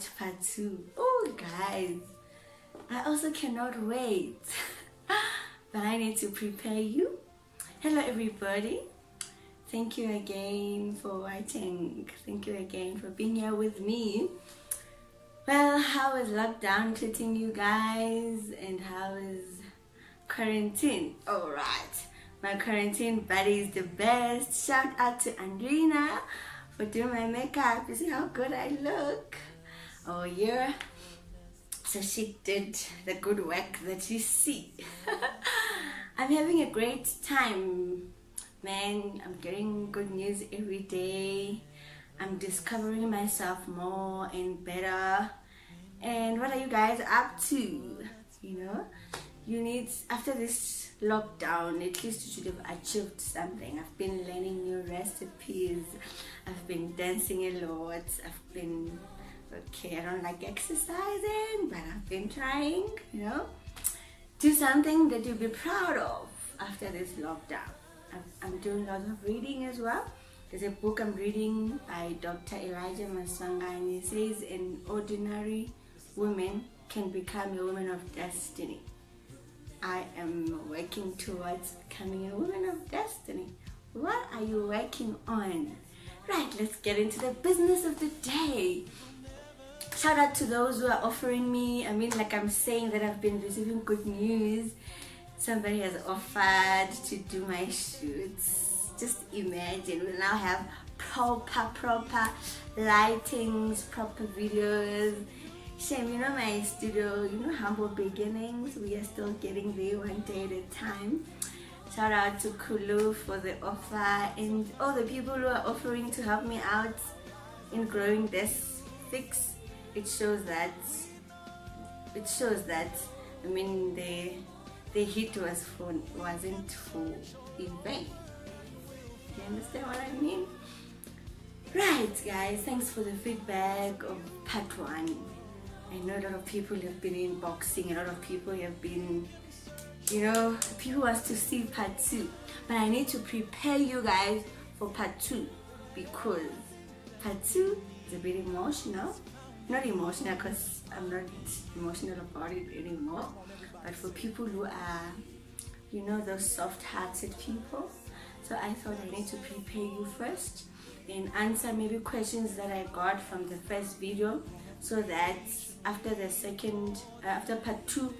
watch part 2. Oh guys, I also cannot wait. But I need to prepare you. Hello everybody. Thank you again for watching. Thank you again for being here with me. Well, how is lockdown treating you guys? And how is quarantine? Alright, my quarantine buddy is the best. Shout out to Andrina for doing my makeup. You see how good I look? Oh yeah. So she did the good work that you see. I'm having a great time, man. I'm getting good news every day. I'm discovering myself more and better. And what are you guys up to? You know, you need, after this lockdown, at least you should have achieved something. I've been learning new recipes. I've been dancing a lot. I've been, okay, I don't like exercising, but I've been trying, you know. Do something that you'll be proud of after this lockdown. I'm doing lots of reading as well. There's a book I'm reading by Dr. Elijah Masanga, and he says an ordinary woman can become a woman of destiny. I am working towards becoming a woman of destiny. What are you working on? Right, let's get into the business of the day. Shout out to those who are offering me. I mean, like I'm saying that I've been receiving good news. Somebody has offered to do my shoots. Just imagine, we'll now have proper lightings, proper videos. Shame, you know, my studio, you know, humble beginnings. We are still getting there one day at a time. Shout out to Kulu for the offer and all the people who are offering to help me out in growing this fix. It shows that I mean the hit wasn't for in vain. You understand what I mean? Right guys, thanks for the feedback of part 1. I know a lot of people have been inboxing, a lot of people have been, you know, people want to see part 2. But I need to prepare you guys for part 2 because part 2 is a bit emotional. Not emotional because I'm not emotional about it anymore, but for people who are, you know, those soft-hearted people. So I thought I need to prepare you first and answer maybe questions that I got from the first video, so that after the second, after part 2,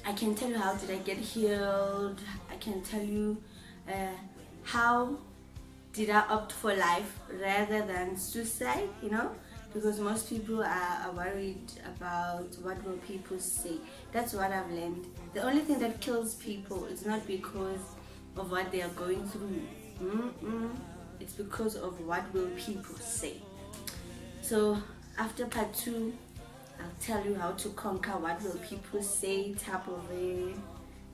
I can tell you how did I get healed. I can tell you how did I opt for life rather than suicide, you know. Because most people are worried about what will people say. That's what I've learned. The only thing that kills people is not because of what they are going through. It's because of what will people say. So after part 2, I'll tell you how to conquer what will people say type of a,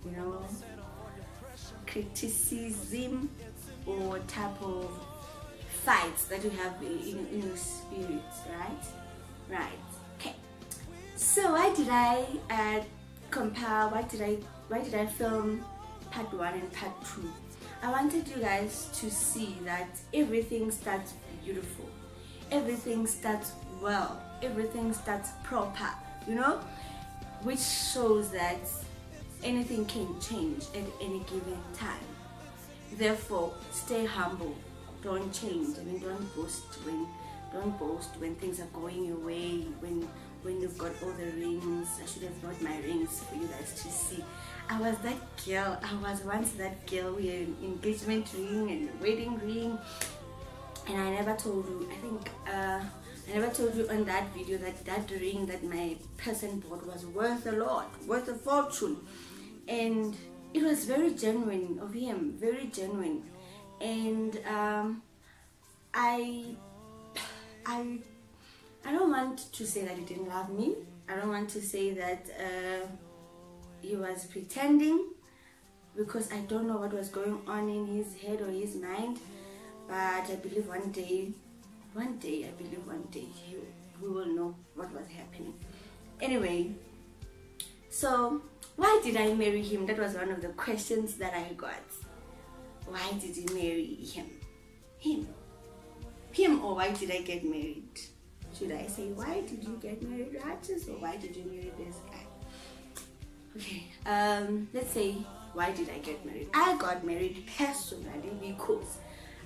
you know, criticism or type of fights that you have in your spirit, right? Okay. So why did I compare? Why did I film part 1 and part 2? I wanted you guys to see that everything starts beautiful, everything starts well, everything starts proper, you know, which shows that anything can change at any given time. Therefore, stay humble. Don't change. I mean, don't boast when things are going your way. When you've got all the rings. I should have brought my rings for you guys to see. I was that girl. I was once that girl with an engagement ring and a wedding ring. And I never told you. I think I never told you on that video that that ring that my person bought was worth a lot, worth a fortune, and it was very genuine of him, very genuine. And I don't want to say that he didn't love me. I don't want to say that he was pretending, because I don't know what was going on in his head or his mind. But I believe one day we will know what was happening. Anyway, so why did I marry him? That was one of the questions that I got. Why did you marry him? Him, or why did I get married? Should I say, why did you get married, Rajas, or why did you marry this guy? Okay, let's say, why did I get married? I got married personally because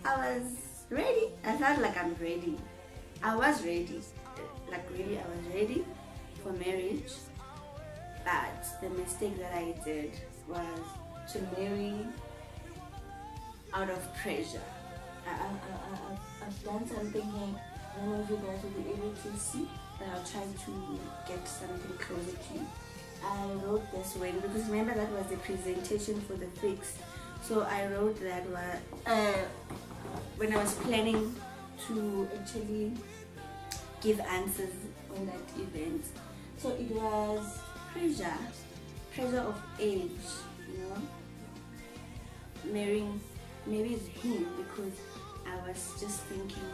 I was ready. I felt like I'm ready. I was ready. Like really, I was ready for marriage. But the mistake that I did was to marry out of pressure. I've done something here. I don't know if you guys will be able to see, but I'll try to get something closer to you. I wrote this way because remember that was the presentation for the fix. So I wrote that when I was planning to actually give answers on that event. So it was pressure of age, you know, marrying him because I was just thinking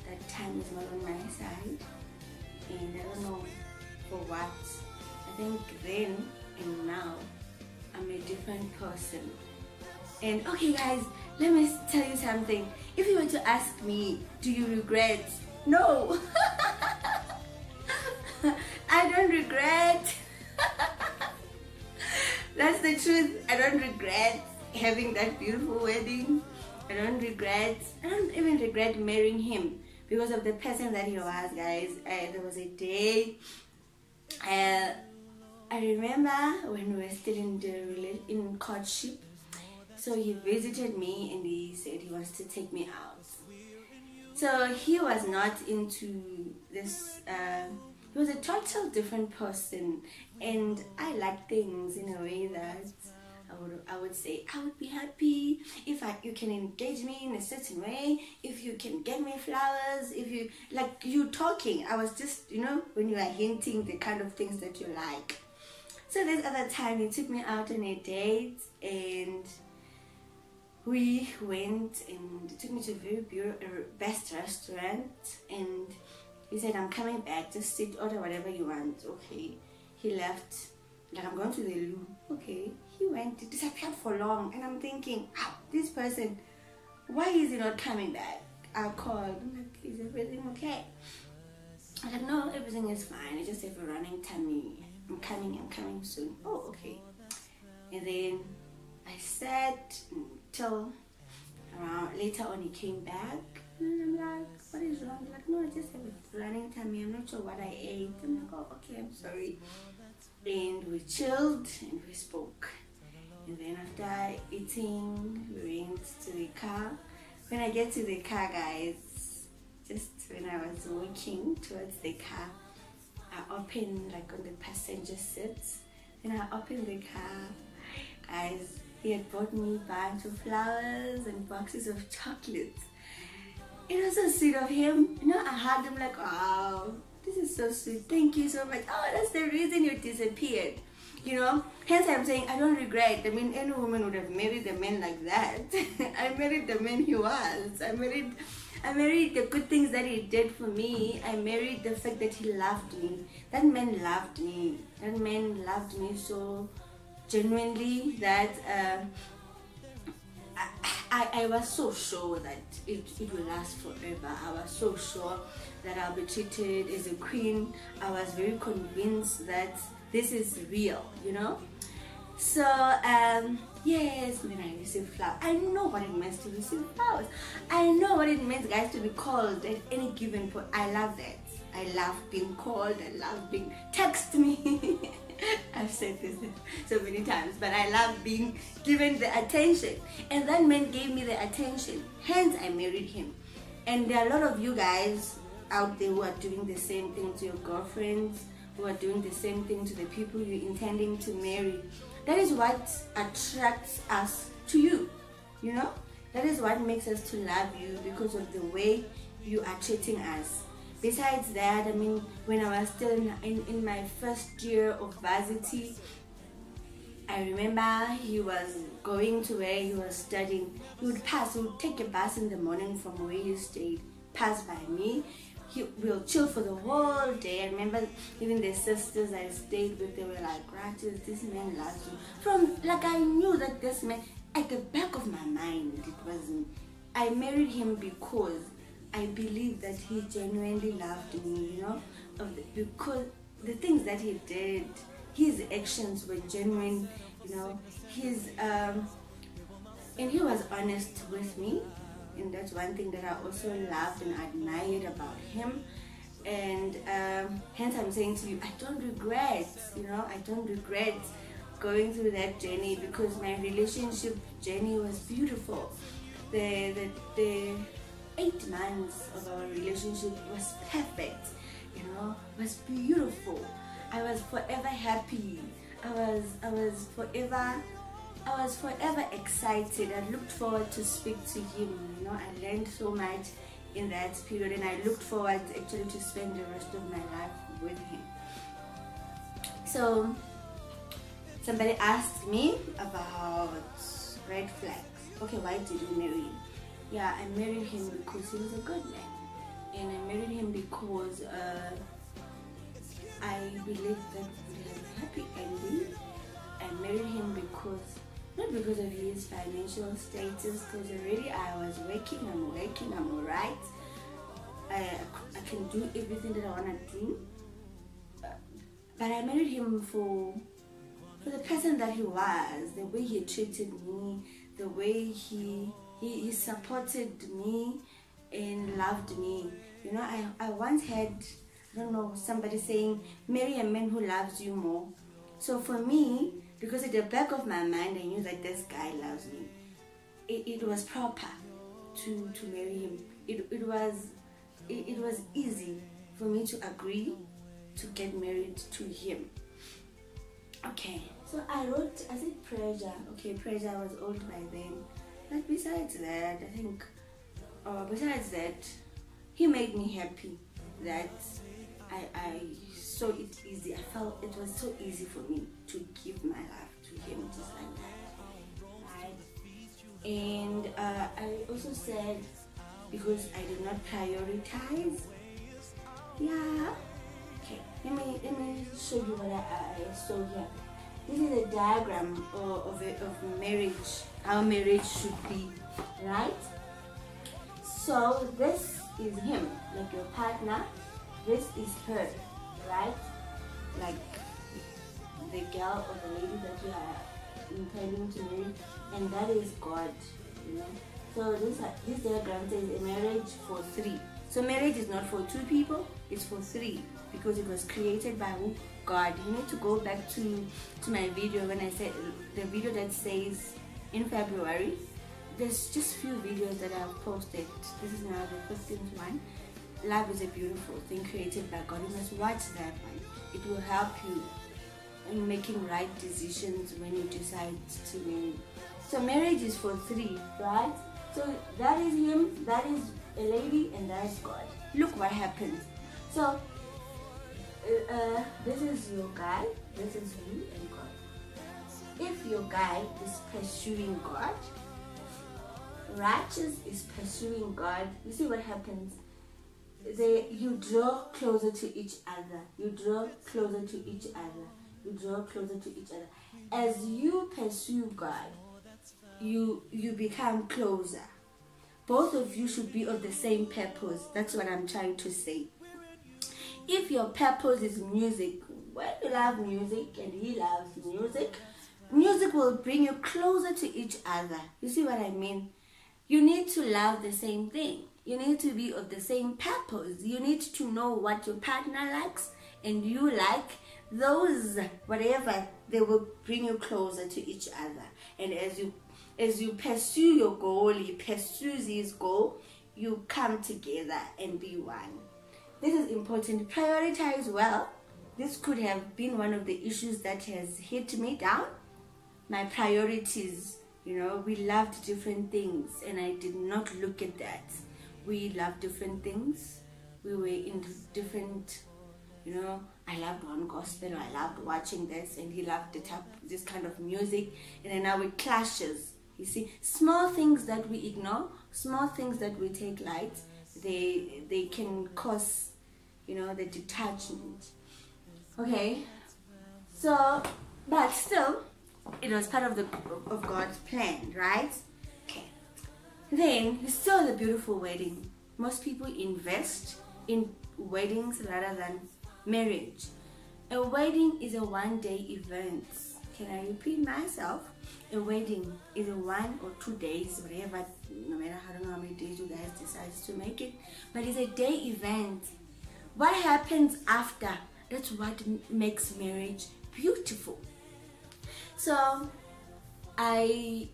that time is not on my side, and I don't know for what. I think then and now I'm a different person. And okay guys, let me tell you something. If you were to ask me, do you regret? No. I don't regret. That's the truth. I don't regret having that beautiful wedding. I don't even regret marrying him because of the person that he was, guys. There was a day I remember when we were still in courtship. So he visited me and he said he wants to take me out. So he was not into this, he was a total different person, and I like things in a way that I would say I would be happy if you can engage me in a certain way, if you can get me flowers, if you like you talking. I was just, you know, when you are hinting the kind of things that you like. So this other time he took me out on a date and we went and he took me to a very beautiful best restaurant, and he said, I'm coming back, just sit, order whatever you want. Okay. He left, like, I'm going to the loo. Okay. He went, he disappeared for long, and I'm thinking, this person, why is he not coming back? I called, I'm like, is everything okay? I'm like, no, everything is fine. I just have a running tummy. I'm coming soon. Oh, okay. And then I sat till around later on he came back, and I'm like, what is wrong? He's like, no, I just have a running tummy. I'm not sure what I ate. I'm like, oh, okay, I'm sorry. And we chilled and we spoke. And then after eating, we went to the car. When I get to the car, guys, just when I was walking towards the car, I opened, like, on the passenger seat. Then I opened the car, guys. He had bought me a bunch of flowers and boxes of chocolates. It was so sweet of him. You know, I hugged him like, oh, this is so sweet. Thank you so much. Oh, that's the reason you disappeared. You know, hence I'm saying I don't regret. I mean, any woman would have married a man like that. I married the man he was. I married the good things that he did for me. I married the fact that he loved me. That man loved me. That man loved me so genuinely that I was so sure that it will last forever. I was so sure that I'll be treated as a queen. I was very convinced that this is real, you know. So yes, when I received flowers, I know what it means to receive flowers. I know what it means, guys, to be called at any given point. I love that. I love being called. I love being text me. I've said this so many times, but I love being given the attention, and that man gave me the attention, hence I married him. And there are a lot of you guys out there who are doing the same thing to your girlfriends, who are doing the same thing to the people you're intending to marry. That is what attracts us to you, you know. That is what makes us to love you, because of the way you are treating us. Besides that, I mean, when I was still in my first year of varsity, I remember he was going to where he was studying. He would take a bus in the morning from where he stayed, pass by me. We'll chill for the whole day. I remember even the sisters I stayed with, they were like, Rajas, this man loves you. Like, I knew that this man, at the back of my mind, it wasn't. I married him because I believe that he genuinely loved me, you know, because the things that he did, his actions were genuine, you know, and he was honest with me, and that's one thing that I also loved and admired about him. And hence I'm saying to you, I don't regret, you know, I don't regret going through that journey, because my relationship journey was beautiful. The 8 months of our relationship was perfect, you know, was beautiful. I was forever happy. I was forever excited. I looked forward to speak to him, you know. I learned so much in that period, and I looked forward actually to spend the rest of my life with him. So somebody asked me about red flags. Okay, why did you marry him? Yeah, I married him because he was a good man, and I married him because I believed that we would have a happy ending. I married him not because of his financial status, because already I was working, I'm alright. I can do everything that I want to do. But I married him for the person that he was, the way he treated me, the way he supported me and loved me. You know, I once had, I don't know, somebody saying, marry a man who loves you more. So for me, because at the back of my mind I knew that this guy loves me, it was proper to marry him. It was easy for me to agree to get married to him. Okay, so I said pressure. Okay, pressure, I was old by then. But besides that, besides that, he made me happy that I saw it easy. I felt it was so easy for me to give my life to him, just like that, right? And I also said, because I did not prioritize. Yeah. Okay, let me show you what I saw here. This is a diagram of marriage, how marriage should be, right? So this is him, like your partner. This is her, right? Like the girl or the lady that you are intending to marry, and that is God, you know. So this diagram says a marriage for 3. So marriage is not for 2 people, it's for 3, because it was created by who? God. You need to go back to my video when I said the video that says in February. There's just few videos that I've posted. This is now the 15th one. Love is a beautiful thing created by God. You must watch that one. It will help you in making right decisions when you decide to marry. So marriage is for 3, right? So that is him, that is a lady, and that is God. Look what happens. So this is your guy, this is you and God. If your guy is pursuing God, righteous is pursuing God, you see what happens? You draw closer to each other. You draw closer to each other. You draw closer to each other. As you pursue God, you become closer. Both of you should be of the same purpose. That's what I'm trying to say. If your purpose is music, well, you love music and he loves music, music will bring you closer to each other. You see what I mean? You need to love the same thing. You need to be of the same purpose. You need to know what your partner likes and you like. Those, whatever, they will bring you closer to each other. And as you pursue your goal, he pursues his goal, you come together and be one. This is important. Prioritize well. This could have been one of the issues that has hit me down. My priorities, you know, we loved different things and I did not look at that. We loved different things. We were into different, you know, I loved one gospel, I loved watching this, and he loved this kind of music, and then now it clashes. You see, small things that we ignore, small things that we take light, they can cause, you know, the detachment. Okay, so, but still, it was part of God's plan, right? Okay. Then we saw the beautiful wedding. most people invest in weddings rather than marriage. A wedding is a one-day event. Can I repeat myself? A wedding is a 1 or 2 days, whatever, no matter how many days you guys decide to make it, but it's a day event. What happens after, that's what makes marriage beautiful. So I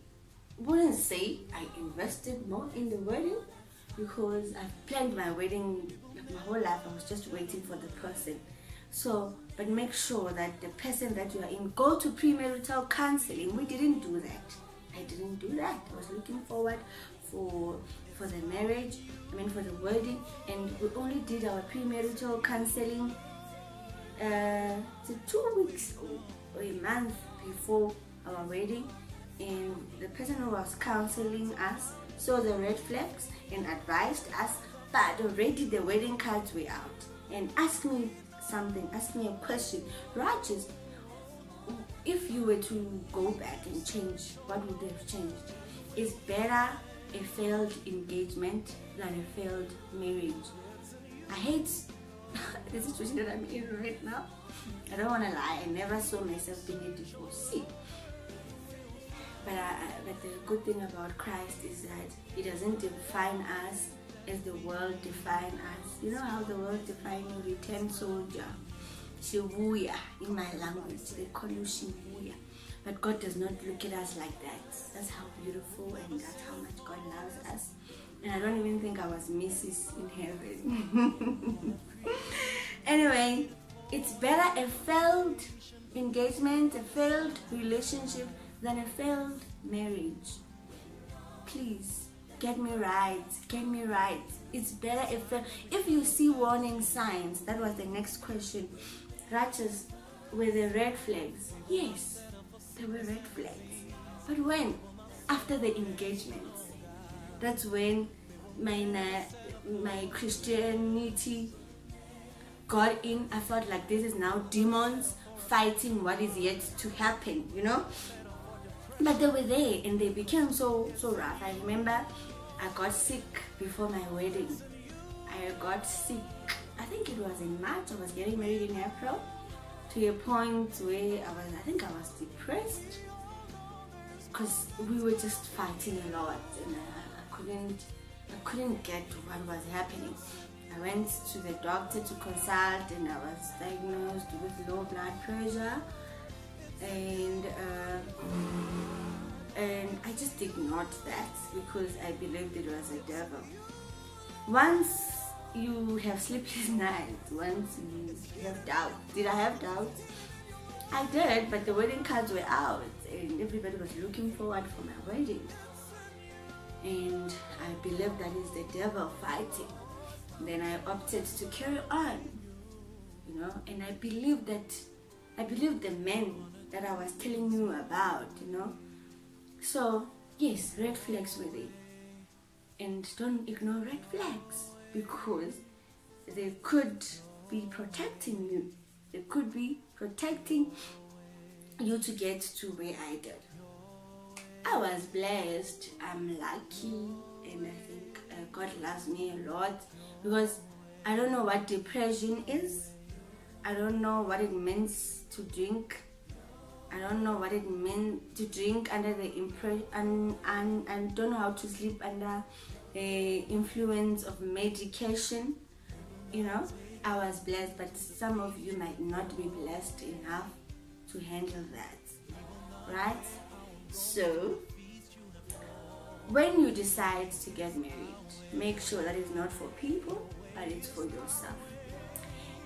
wouldn't say I invested more in the wedding, because I've planned my wedding my whole life. I was just waiting for the person. So, but make sure that the person that you are in, go to premarital counseling. We didn't do that. I didn't do that. I was looking forward for the marriage, for the wedding, and we only did our premarital counseling 2 weeks or a month before our wedding. And the person who was counseling us saw the red flags and advised us, but already the wedding cards were out, and asked me a question. Rajesh, if you were to go back and change, what would have changed? Is better a failed engagement than a failed marriage? I hate the situation that I'm in right now. I don't want to lie, I never saw myself being a divorcee. But the good thing about Christ is that He doesn't define us as the world defines us. You know how the world defines you, return soldier, shibuya in my language, they call you shibuya. But God does not look at us like that. That's how beautiful and that's how much God loves us. And I don't even think I was Mrs. in heaven. Anyway, it's better a failed engagement, a failed relationship than a failed marriage. Please, get me right, get me right. It's better if you see warning signs. That was the next question. Righteous, were the red flags? Yes, there were red flags. But when? After the engagement. That's when my Christianity got in. I felt like this is now demons fighting what is yet to happen, you know. But they were there and they became so rough. I remember I got sick before my wedding. I got sick, I think it was in March. I was getting married in April, to a point where I think I was depressed, because we were just fighting a lot and I couldn't get what was happening. I went to the doctor to consult and I was diagnosed with low blood pressure, and I just ignored that because I believed it was a devil. Once you have sleepless nights, once you have doubt. Did I have doubt? I did, but the wedding cards were out and everybody was looking forward for my wedding. And I believed that is the devil fighting. Then I opted to carry on, you know, and I believed the men that I was telling you about, you know. So yes, red flags were there, and don't ignore red flags, because they could be protecting you. They could be protecting you to get to where I did. I was blessed, I'm lucky, and I think God loves me a lot, because I don't know what depression is. I don't know what it means to drink. I don't know what it meant to drink under the impression, and don't know how to sleep under the influence of medication. You know, I was blessed, but some of you might not be blessed enough to handle that, right? So when you decide to get married, make sure that it's not for people, but it's for yourself.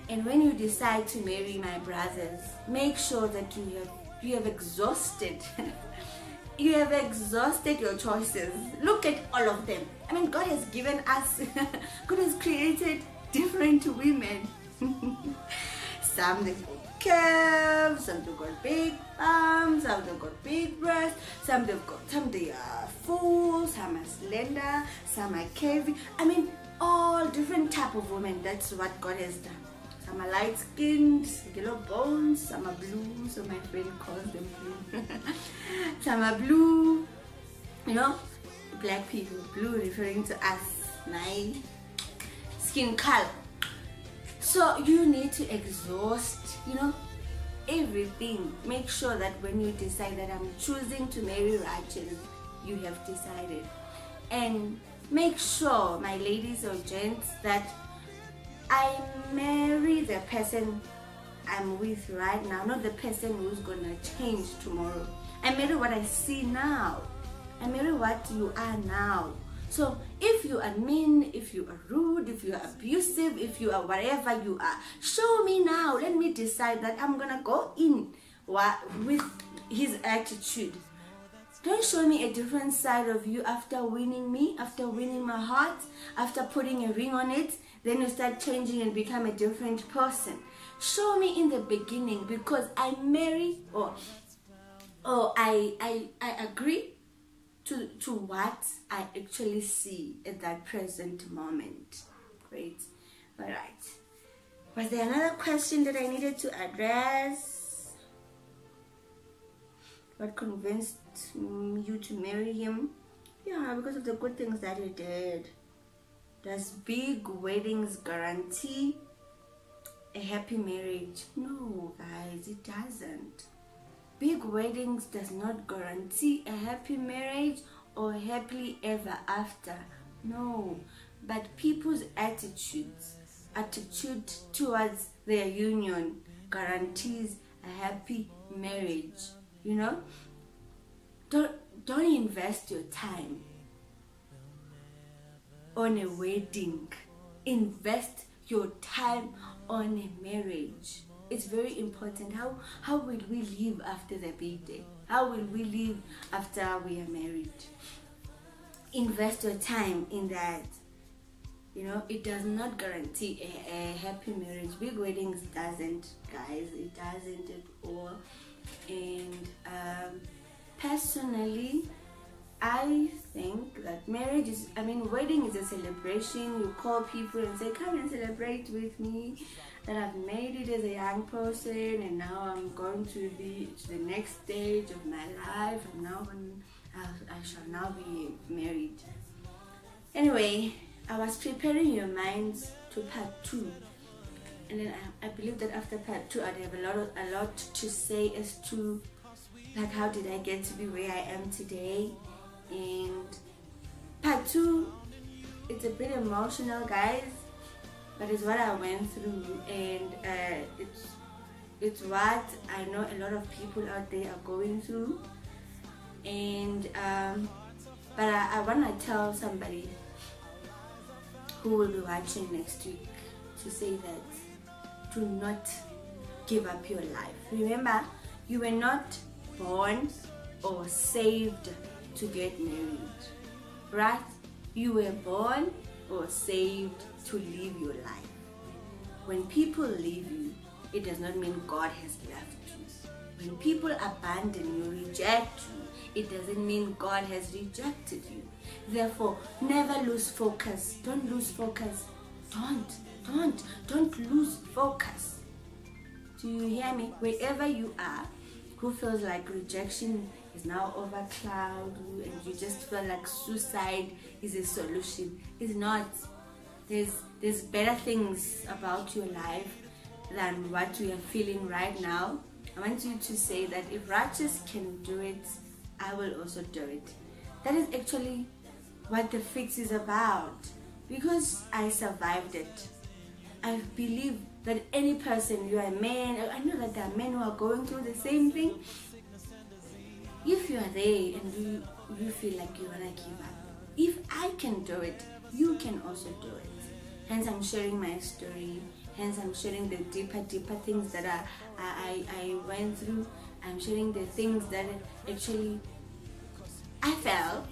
And when you decide to marry, my brothers, make sure that you have exhausted you have exhausted your choices. Look at all of them. I mean, God has given us God has created different women. Some they've got curves, some they've got big arms, some they've got big breasts, some they are full, some are slender, some are curvy. I mean, all different type of women. That's what God has done. Some are light skinned, yellow bones, some are blue, so my friend calls them blue. Some are blue, you know, black people, blue referring to us, skin color. So you need to exhaust, everything. Make sure that when you decide that I'm choosing to marry righteous, you have decided. And make sure, my ladies or gents, that I marry the person I'm with right now, not the person who's gonna change tomorrow. I marry what I see now. I marry what you are now. So if you are mean, if you are rude, if you are abusive, if you are whatever you are, show me now. Let me decide that I'm gonna go in with his attitude. Don't show me a different side of you after winning me, after winning my heart, after putting a ring on it. Then you start changing and become a different person. Show me in the beginning, because I marry or I agree to what I actually see at that present moment. Great. All right. Was there another question that I needed to address? What convinced you to marry him? Yeah, because of the good things that he did. Does big weddings guarantee a happy marriage? No, guys, it doesn't. Big weddings does not guarantee a happy marriage or happily ever after. No, but people's attitude towards their union guarantees a happy marriage. Don't invest your time on a wedding. Invest your time on a marriage. It's very important. How will we live after the big day? How will we live after we are married? Invest your time in that. It does not guarantee a happy marriage. Big weddings doesn't, guys. It doesn't at all. And personally, I think that wedding is a celebration. You call people and say, come and celebrate with me that I've made it as a young person, and now I'm going to be to the next stage of my life, and now I shall now be married. Anyway, I was preparing your minds to part 2, and then I believe that after part 2 I'd have a lot to say as to how did I get to be where I am today. And part 2, it's a bit emotional, guys, but it's what I went through, and it's what I know a lot of people out there are going through. And but I want to tell somebody who will be watching next week to say that do not give up your life. Remember, you were not born or saved to get married, right? You were born or saved to live your life. When people leave you, it does not mean God has left you. When people abandon you, reject you, it doesn't mean God has rejected you. Therefore, never lose focus. Don't lose focus. Don't lose focus. Do you hear me? Wherever you are, who feels like rejection is now overcloud you, and you just feel like suicide is a solution. It's not. There's better things about your life than what you are feeling right now. I want you to say that if righteous can do it, I will also do it. That is actually what the fix is about, because I survived it. I believe that any person, you are a man, I know that there are men who are going through the same thing. If you are there and you feel like you want to give up, if I can do it, you can also do it. Hence I'm sharing my story. Hence I'm sharing the deeper things that I went through. I'm sharing the things that actually I felt,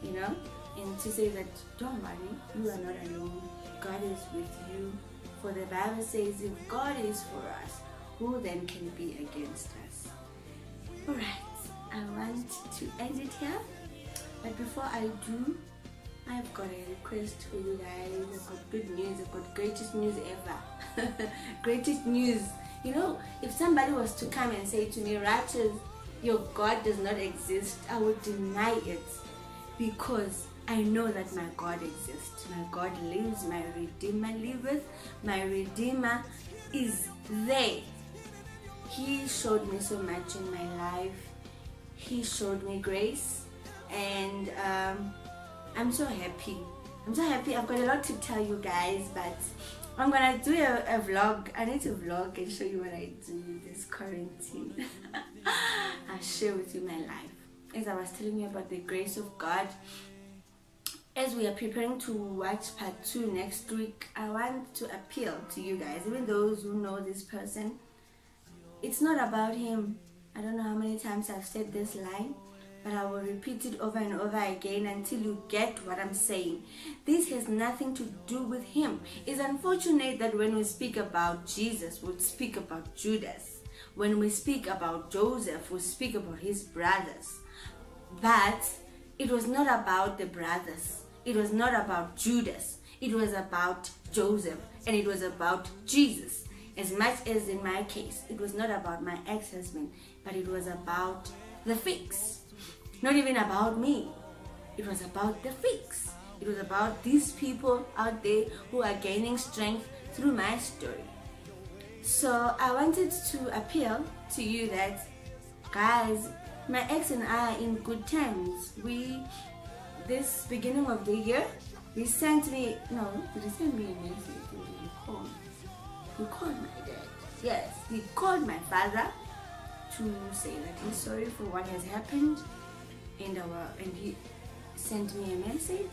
and to say that don't worry, you are not alone. God is with you. For the Bible says, if God is for us, who then can be against us? Alright, I want to end it here. But before I do, I've got a request for you guys. I've got good news. I've got greatest news ever. Greatest news. If somebody was to come and say to me, Rachel, your God does not exist, I would deny it, because I know that my God exists. My God lives. My Redeemer liveth. My Redeemer is there. He showed me so much in my life. He showed me grace, and I'm so happy. I'm so happy. I've got a lot to tell you guys, but I'm gonna do a vlog. I need to vlog and show you what I do this quarantine. I'll share with you my life. As I was telling you about the grace of God, as we are preparing to watch part 2 next week, I want to appeal to you guys, even those who know this person. It's not about him. I don't know how many times I've said this line, but I will repeat it over and over again until you get what I'm saying. This has nothing to do with him. It's unfortunate that when we speak about Jesus, we speak about Judas. When we speak about Joseph, we speak about his brothers. But it was not about the brothers. It was not about Judas. It was about Joseph, and it was about Jesus. As much as in my case, it was not about my ex-husband, but it was about the fix. Not even about me. It was about the fix. It was about these people out there who are gaining strength through my story. So I wanted to appeal to you that, guys, my ex and I are in good terms. This beginning of the year, did he send me a message? He called my dad. Yes, he called my father to say that he's sorry for what has happened, and he sent me a message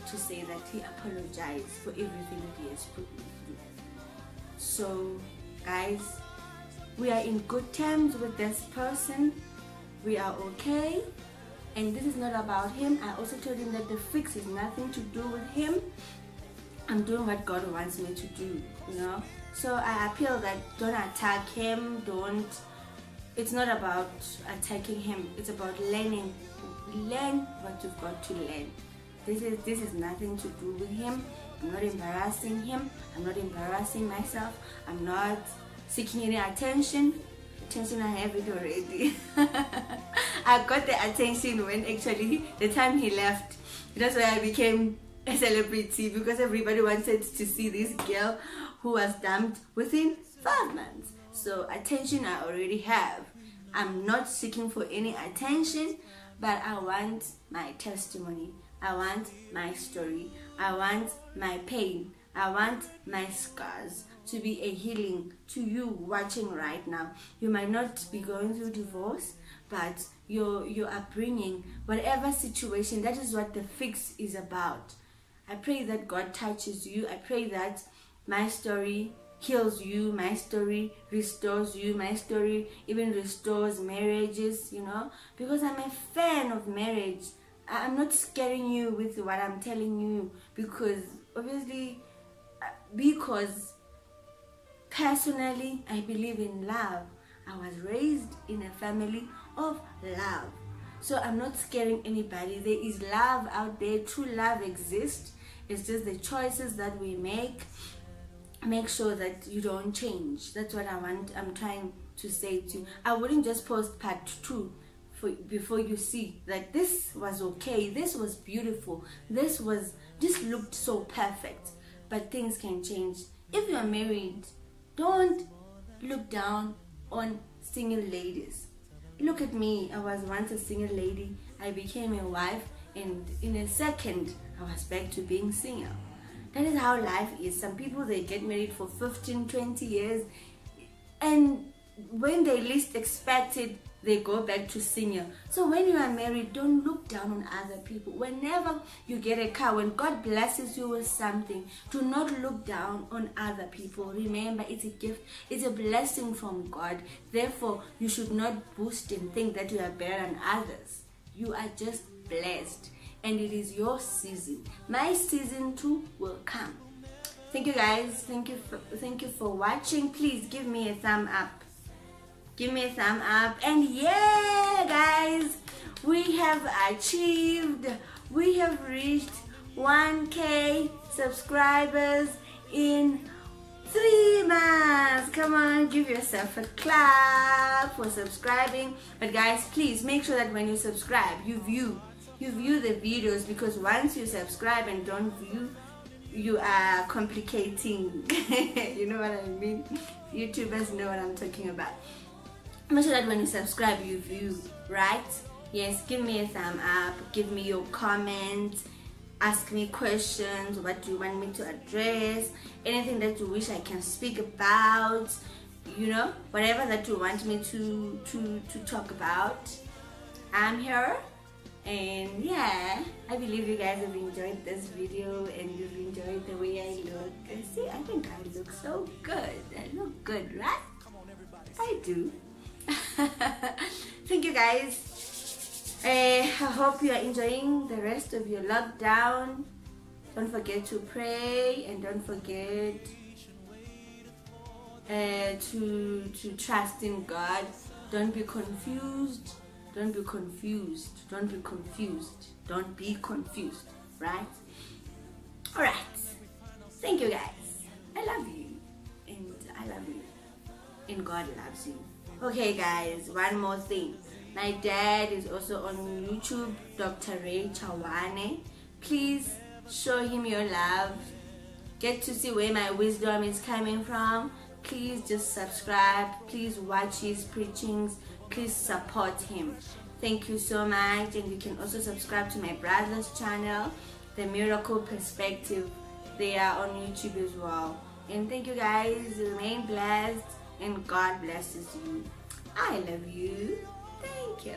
to say that he apologized for everything that he has put me through. So, guys, we are in good terms with this person. We are okay, and this is not about him. I also told him that the fix is nothing to do with him. I'm doing what God wants me to do, you know. So I appeal that don't attack him. It's not about attacking him. It's about learning. Learn what you've got to learn. This is nothing to do with him. I'm not embarrassing him. I'm not embarrassing myself. I'm not seeking any attention. Attention, I have it already. I got the attention when actually the time he left. That's why I became a celebrity, because everybody wanted to see this girl who was dumped within 5 months. So attention I already have. I'm not seeking for any attention, but I want my testimony. I want my story. I want my pain. I want my scars to be a healing to you watching right now. You might not be going through divorce, but your upbringing, whatever situation, that is what the fix is about. I pray that God touches you. I pray that my story heals you. My story restores you. My story even restores marriages, you know, because I'm a fan of marriage. I'm not scaring you with what I'm telling you, because personally I believe in love. I was raised in a family of love. So I'm not scaring anybody. There is love out there. True love exists. It's just the choices that we make. Make sure that you don't change. That's what I'm trying to say to you. I wouldn't just post part 2 before you see that this was okay, this was beautiful, this looked so perfect. But things can change. If you are married, don't look down on single ladies. Look at me. I was once a single lady. I became a wife, and in a second I was back to being single. That is how life is. Some people, they get married for 15, 20 years, and when they least expect it, they go back to single. So when you are married, don't look down on other people. Whenever you get a car, when God blesses you with something, do not look down on other people. Remember, it's a gift, it's a blessing from God. Therefore, you should not boast and think that you are better than others. You are just blessed, and it is your season. My season too will come. Thank you, guys. Thank you for watching. Please give me a thumb up. Give me a thumb up. And yeah, guys, we have achieved, we have reached 1K subscribers in 3 months. Come on, give yourself a clap for subscribing. But guys, please make sure that when you subscribe, you view you view the videos, because once you subscribe and don't view, you are complicating. You know what I mean? YouTubers know what I'm talking about. Make sure that when you subscribe, you view, right? Yes, give me a thumb up, give me your comments, ask me questions. What do you want me to address? Anything that you wish I can speak about, you know, whatever that you want me to talk about, I'm here. And yeah, I believe you guys have enjoyed this video and you've enjoyed the way I look. And see, I think I look so good. I look good, right? I do. Thank you guys. I hope you are enjoying the rest of your lockdown. Don't forget to pray, and don't forget to trust in God. Don't be confused. Don't be confused. Don't be confused. Don't be confused. Right? Alright. Thank you guys. I love you. And I love you. And God loves you. Okay guys, one more thing. My dad is also on YouTube, Dr. Ray Chawane. Please show him your love. Get to see where my wisdom is coming from. Please just subscribe. Please watch his preachings. Please support him. Thank you so much. And you can also subscribe to my brother's channel, The Miracle Perspective. They are on YouTube as well. And thank you guys. Remain blessed and God blesses you. I love you. Thank you.